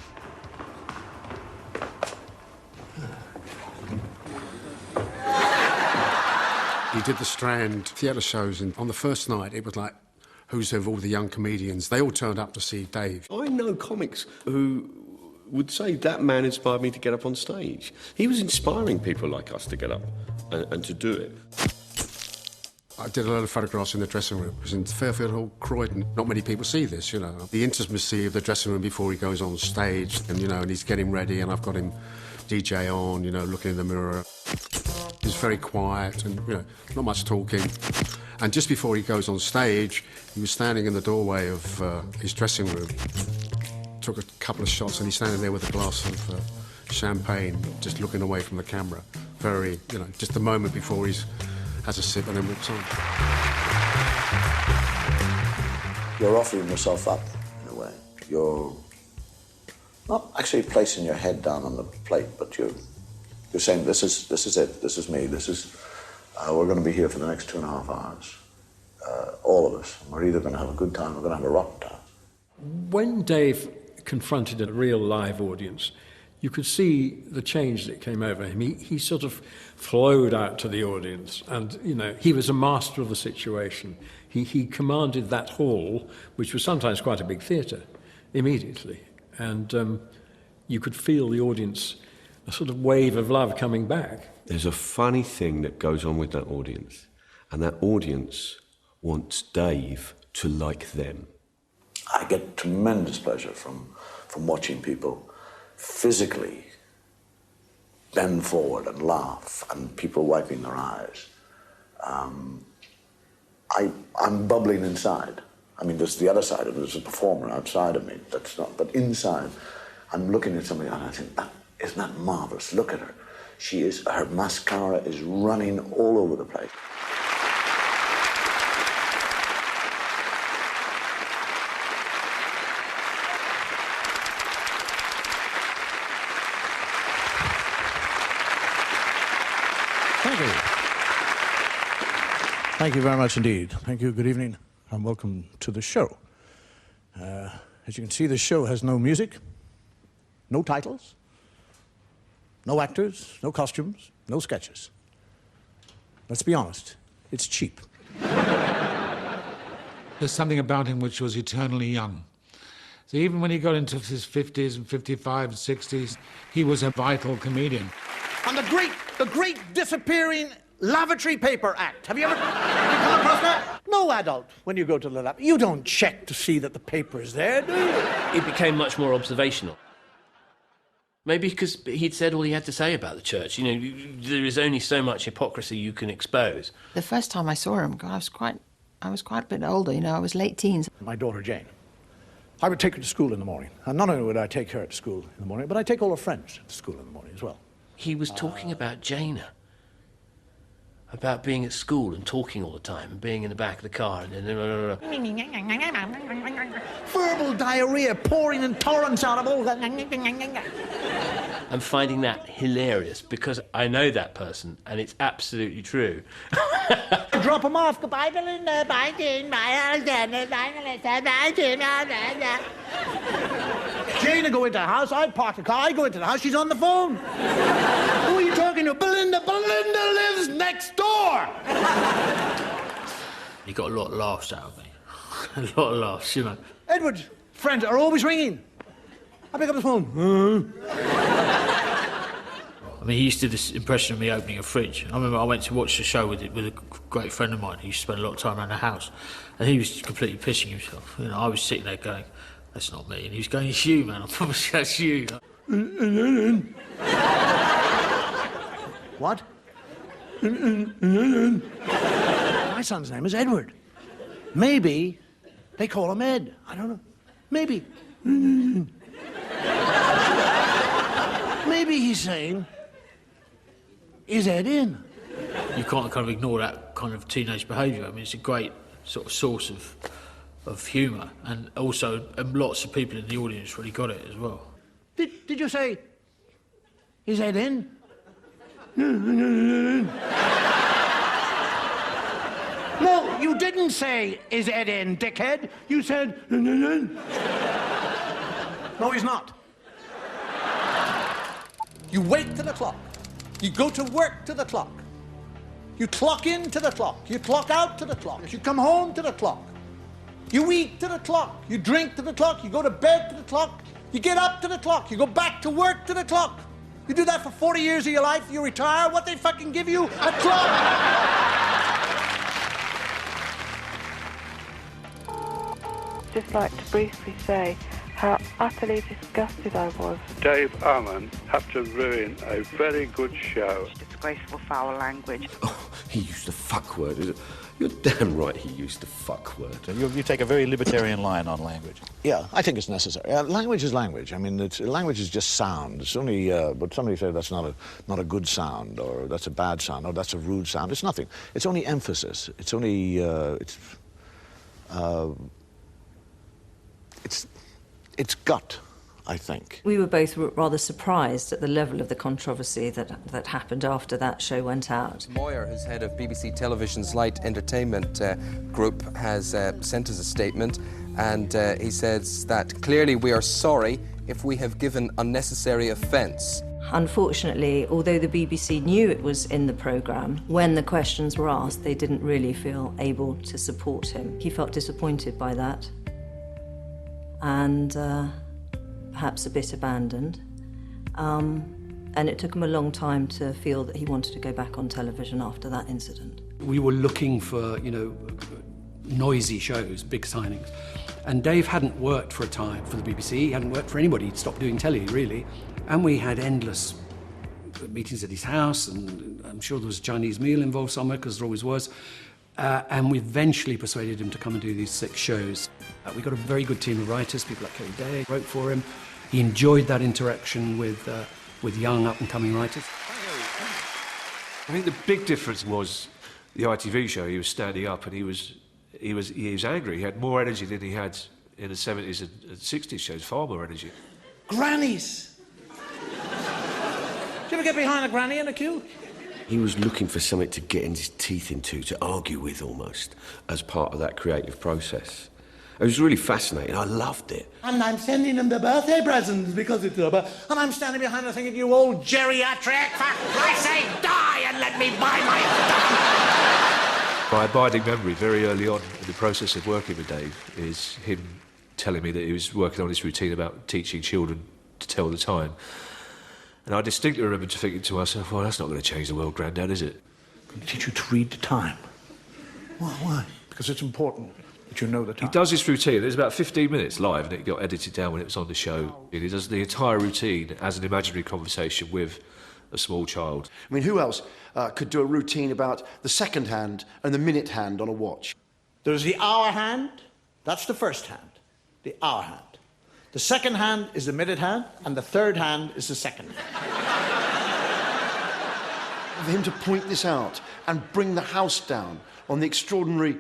[SPEAKER 11] He did the Strand theatre shows, and on the first night, it was like who's who of all the young comedians. They all turned up to see Dave.
[SPEAKER 23] I know comics who would say that man inspired me to get up on stage. He was inspiring people like us to get up and to do it.
[SPEAKER 11] I did a lot of photographs in the dressing room. It was in Fairfield Hall, Croydon. Not many people see this, The intimacy of the dressing room before he goes on stage and, and he's getting ready and I've got him DJ on, looking in the mirror. He's very quiet and, not much talking. And just before he goes on stage, he was standing in the doorway of his dressing room. Took a couple of shots and he's standing there with a glass of champagne, just looking away from the camera. Very, just the moment before he has a sip and then walks on.
[SPEAKER 5] You're offering yourself up, in a way. You're not actually placing your head down on the plate, but you're saying, this is it, this is me, we're going to be here for the next 2.5 hours. All of us. We're either going to have a good time or we're going to have a rotten time.
[SPEAKER 22] When Dave confronted a real live audience,
[SPEAKER 11] You could see the change that came over him. He sort of flowed out to the audience, and, you know, he was a master of the situation. He commanded that hall, which was sometimes quite a big theatre, immediately. And you could feel the audience, a sort of wave of love coming back.
[SPEAKER 23] There's a funny thing that goes on with that audience, and that audience wants Dave to like them.
[SPEAKER 17] I get tremendous pleasure from watching people physically bend forward and laugh, and people wiping their eyes. I'm bubbling inside. I mean, there's the other side of it. There's a performer outside of me. That's not. But inside, I'm looking at somebody and I think, isn't that marvelous? Look at her. Her mascara is running all over the place.
[SPEAKER 13] Thank you. Thank you very much indeed. Thank you. Good evening and welcome to the show. As you can see, the show has no music, no titles, no actors, no costumes, no sketches. Let's be honest, it's cheap.
[SPEAKER 21] There's something about him which was eternally young. So even when he got into his 50s and 55 and 60s, he was a vital comedian.
[SPEAKER 13] And the great disappearing lavatory paper act. Have you come across that? No adult, when you go to the lab, you don't check to see that the paper is there, do you?
[SPEAKER 1] It became much more observational. Maybe because he'd said all he had to say about the church. You know, there is only so much hypocrisy you can expose.
[SPEAKER 4] The first time I saw him, I was quite a bit older, you know, I was late teens.
[SPEAKER 13] My daughter Jane, I would take her to school in the morning. And not only would I take her to school in the morning, but I'd take all her friends to school in the morning as well.
[SPEAKER 1] He was talking about Jane, about being at school and talking all the time and being in the back of the car and
[SPEAKER 13] verbal diarrhea pouring in torrents out of all that.
[SPEAKER 1] I'm finding that hilarious because I know that person and it's absolutely true.
[SPEAKER 13] Drop him off. Goodbye, Belinda. Bye, Jane. Bye, Alexander. Bye, Melissa. Bye, Jim. Jane would go into the house. I'd park the car. I go into the house. She's on the phone. Who are you talking to? Belinda. Belinda lives next door.
[SPEAKER 1] You got a lot of laughs out of me. A lot of laughs, you know.
[SPEAKER 13] Edward's friends are always ringing. I pick up the phone.
[SPEAKER 1] I mean, he used to do this impression of me opening a fridge. I remember I went to watch the show with a great friend of mine who used to spend a lot of time around the house, and he was completely pissing himself. You know, I was sitting there going, "That's not me," and he was going, "It's you, man. I promise you, that's you."
[SPEAKER 13] What? My son's name is Edward. Maybe they call him Ed. I don't know. Maybe. Maybe he's saying, is Ed in?
[SPEAKER 1] You can't kind of ignore that kind of teenage behaviour. I mean, it's a great sort of source of humour, and also lots of people in the audience really got it as well.
[SPEAKER 13] Did you say, is Ed in? No, you didn't say, is Ed in, dickhead? You said, no, he's not. You wait to the clock. You go to work to the clock. You clock in to the clock. You clock out to the clock. You come home to the clock. You eat to the clock. You drink to the clock. You go to bed to the clock. You get up to the clock. You go back to work to the clock. You do that for 40 years of your life. You retire. What they fucking give you? A clock.
[SPEAKER 6] Just like to briefly say how utterly disgusted I was.
[SPEAKER 7] Dave Allen had to ruin a very good show.
[SPEAKER 6] Disgraceful foul language.
[SPEAKER 23] Oh, he used the fuck word. You're damn right he used the fuck word.
[SPEAKER 14] You take a very libertarian line on language.
[SPEAKER 13] Yeah, I think it's necessary. Language is language. I mean, language is just sound. It's only, but somebody said that's not a good sound, or that's a bad sound, or that's a rude sound. It's nothing. It's only emphasis. It's only, it's gut, I think.
[SPEAKER 16] We were both rather surprised at the level of the controversy that happened after that show went out.
[SPEAKER 19] Moyer, who's head of BBC Television's Light Entertainment Group, has sent us a statement, and he says that clearly we are sorry if we have given unnecessary offence.
[SPEAKER 16] Unfortunately, although the BBC knew it was in the programme, when the questions were asked, they didn't really feel able to support him. He felt disappointed by that and perhaps a bit abandoned. And it took him a long time to feel that he wanted to go back on television after that incident.
[SPEAKER 22] We were looking for, noisy shows, big signings. And Dave hadn't worked for a time for the BBC, he hadn't worked for anybody, he'd stopped doing telly, really. And we had endless meetings at his house, and I'm sure there was a Chinese meal involved somewhere, because there always was. And we eventually persuaded him to come and do these 6 shows. We got a very good team of writers, people like Kerry Day wrote for him. He enjoyed that interaction with young, up-and-coming writers.
[SPEAKER 10] I think the big difference was the ITV show. He was standing up and he was angry. He had more energy than he had in the 70s and 60s shows, far more energy.
[SPEAKER 13] Grannies! Do you ever get behind a granny in a queue?
[SPEAKER 23] He was looking for something to get his teeth into, to argue with almost, as part of that creative process. It was really fascinating. I loved it.
[SPEAKER 13] And I'm sending him the birthday presents because it's over. And I'm standing behind her thinking, you old geriatric, for Christ's sake, die and let me buy my own.
[SPEAKER 10] My abiding memory very early on in the process of working with Dave is him telling me that he was working on this routine about teaching children to tell the time. And I distinctly remember thinking to myself, well, that's not going to change the world, Grandad, is it?
[SPEAKER 13] I'm going to teach you to read the time. Why? Because it's important that you know the time.
[SPEAKER 10] He does this routine. There's about 15 minutes live, and it got edited down when it was on the show. And he does the entire routine as an imaginary conversation with a small child.
[SPEAKER 13] I mean, who else could do a routine about the second hand and the minute hand on a watch? There's the hour hand. That's the first hand. The hour hand. The second hand is the minute hand, and the third hand is the second hand. For him to point this out and bring the house down on the extraordinary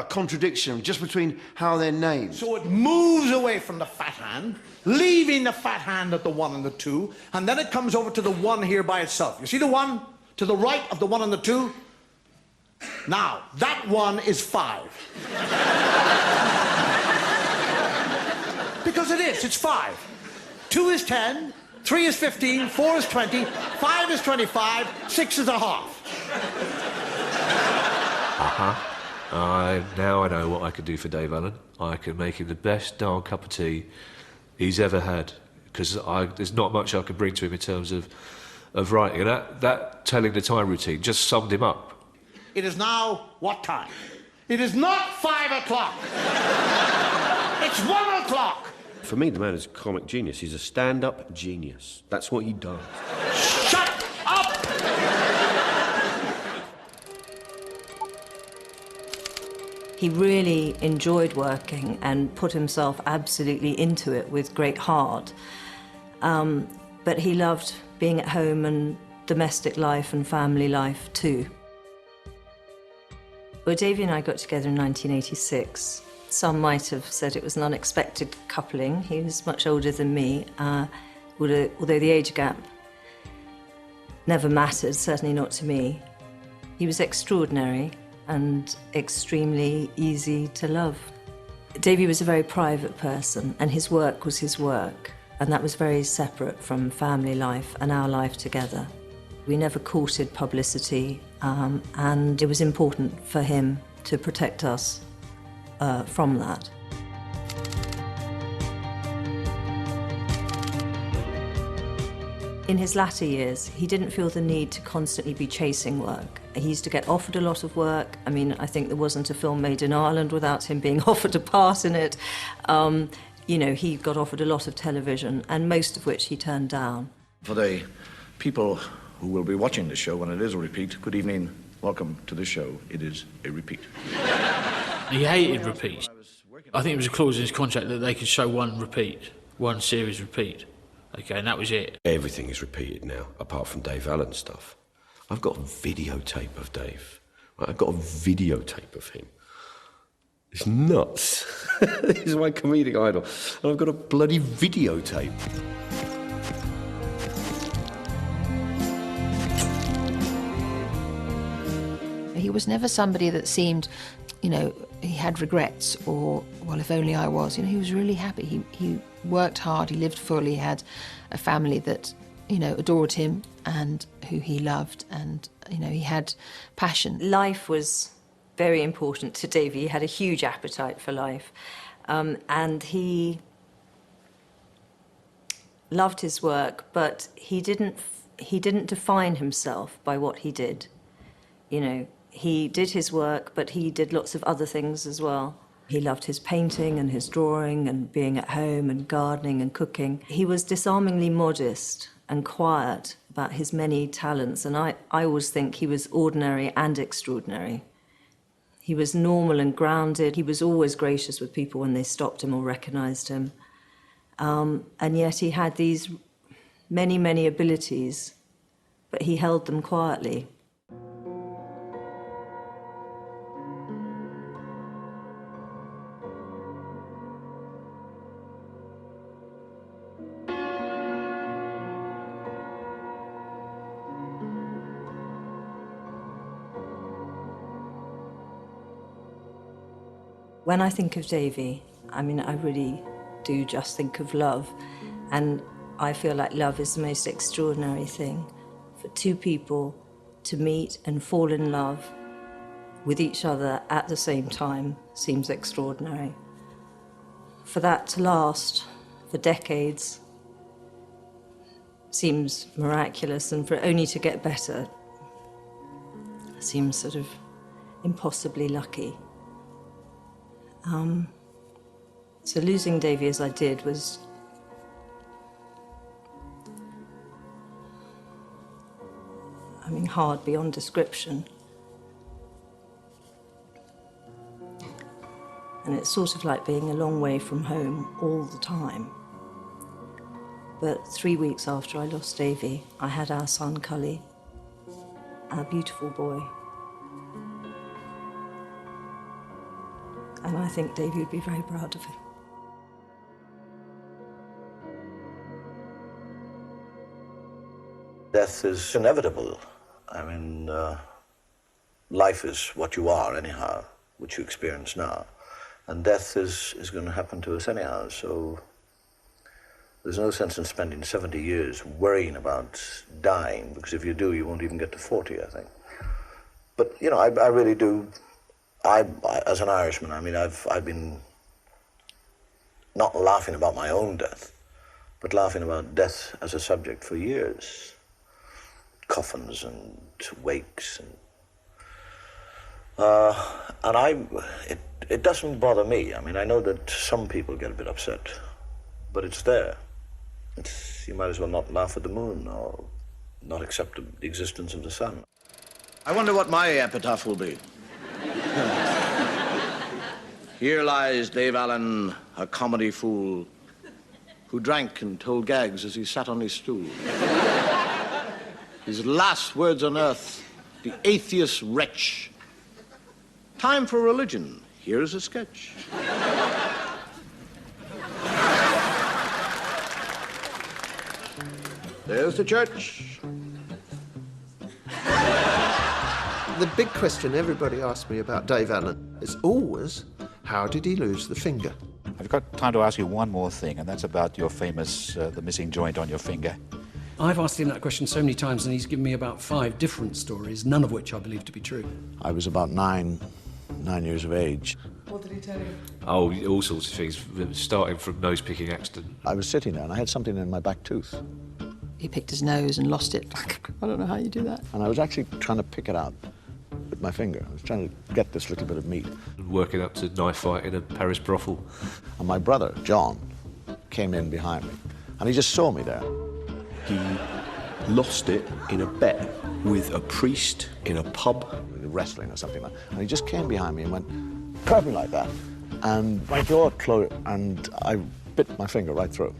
[SPEAKER 13] contradiction just between how they're named. So it moves away from the fat hand, leaving the fat hand at the 1 and the 2, and then it comes over to the 1 here by itself. You see the 1 to the right of the 1 and the 2? Now, that 1 is 5. Because it is, it's 5. 2 is 10, 3 is 15, 4 is 20, 5 is 25, 6 is a half.
[SPEAKER 10] Now I know what I can do for Dave Allen. I can make him the best darn cup of tea he's ever had, because there's not much I can bring to him in terms of writing. And that telling the time routine just summed him up.
[SPEAKER 13] It is now what time? It is not 5 o'clock. It's 1 o'clock.
[SPEAKER 23] For me, the man is a comic genius. He's a stand-up genius. That's what he does.
[SPEAKER 13] Shut up!
[SPEAKER 16] He really enjoyed working and put himself absolutely into it with great heart. But he loved being at home and domestic life and family life too. Well, Davey and I got together in 1986. Some might have said it was an unexpected coupling. He was much older than me, although the age gap never mattered, certainly not to me. He was extraordinary and extremely easy to love. Davey was a very private person, and his work was his work, and that was very separate from family life and our life together. We never courted publicity, and it was important for him to protect us from that. In his latter years, he didn't feel the need to constantly be chasing work. He used to get offered a lot of work. I mean, I think there wasn't a film made in Ireland without him being offered a part in it. He got offered a lot of television, and most of which he turned down.
[SPEAKER 5] For the people who will be watching the show when it is a repeat, good evening, welcome to the show. It is a repeat.
[SPEAKER 1] He hated repeats. I think it was a clause in his contract that they could show one series repeat. Okay, and that was it.
[SPEAKER 23] Everything is repeated now, apart from Dave Allen stuff. I've got a videotape of Dave. I've got a videotape of him. It's nuts. He's my comedic idol. And I've got a bloody videotape.
[SPEAKER 4] He was never somebody that seemed, he had regrets or, well, if only I was. He was really happy. He worked hard, he lived fully, he had a family that, you know, adored him and who he loved, and, you know, he had passion.
[SPEAKER 16] Life was very important to Davy. He had a huge appetite for life, and he loved his work, but he didn't define himself by what he did. You know, he did his work, but he did lots of other things as well. He loved his painting and his drawing and being at home and gardening and cooking. He was disarmingly modest and quiet about his many talents, and I always think he was ordinary and extraordinary. He was normal and grounded. He was always gracious with people when they stopped him or recognised him. And yet he had these many, many abilities, but he held them quietly. When I think of Davy, I mean, I really do just think of love. And I feel like love is the most extraordinary thing. For two people to meet and fall in love with each other at the same time seems extraordinary. For that to last for decades seems miraculous, and for it only to get better seems sort of impossibly lucky. So losing Davy as I did was hard beyond description. And it's sort of like being a long way from home all the time. But 3 weeks after I lost Davy, I had our son Cully, our beautiful boy. And I think Davy would be very proud of him.
[SPEAKER 5] Death is inevitable. I mean, life is what you are anyhow, which you experience now. And death is going to happen to us anyhow, so there's no sense in spending 70 years worrying about dying, because if you do, you won't even get to 40, I think. But, you know, I really do, I as an Irishman, I mean, I've been not laughing about my own death, but laughing about death as a subject for years. Coffins and wakes and it doesn't bother me. I mean, I know that some people get a bit upset, but it's there. You might as well not laugh at the moon or not accept the existence of the sun.
[SPEAKER 13] I wonder what my epitaph will be. Here lies Dave Allen, a comedy fool, who drank and told gags as he sat on his stool. His last words on earth, the atheist wretch. Time for religion. Here's a sketch. There's the church.
[SPEAKER 2] The big question everybody asks me about Dave Allen is always, how did he lose the finger?
[SPEAKER 14] I've got time to ask you one more thing, and that's about your famous, the missing joint on your finger.
[SPEAKER 22] I've asked him that question so many times, and he's given me about 5 different stories, none of which I believe to be true.
[SPEAKER 17] I was about nine years of age.
[SPEAKER 12] What did he tell you?
[SPEAKER 10] Oh, all sorts of things, starting from nose-picking accident.
[SPEAKER 17] I was sitting there and I had something in my back tooth.
[SPEAKER 4] He picked his nose and lost it. I don't know how you do that.
[SPEAKER 17] And I was actually trying to pick it out with my finger. I was trying to get this little bit of meat.
[SPEAKER 10] Working up to knife fight in a Paris brothel.
[SPEAKER 17] And my brother, John, came in behind me, and he just saw me there.
[SPEAKER 23] He lost it in a bet with a priest in a pub.
[SPEAKER 17] Wrestling or something like that. And he just came behind me and went, grabbed me like that. And my jaw closed, and I bit my finger right through.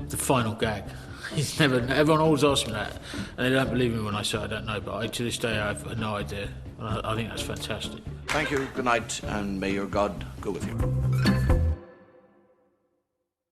[SPEAKER 1] The final gag. He's never. Everyone always asks me that, and they don't believe me when I say I don't know. But to this day, I have no idea. And I think that's fantastic.
[SPEAKER 13] Thank you, good night, and may your God go with you.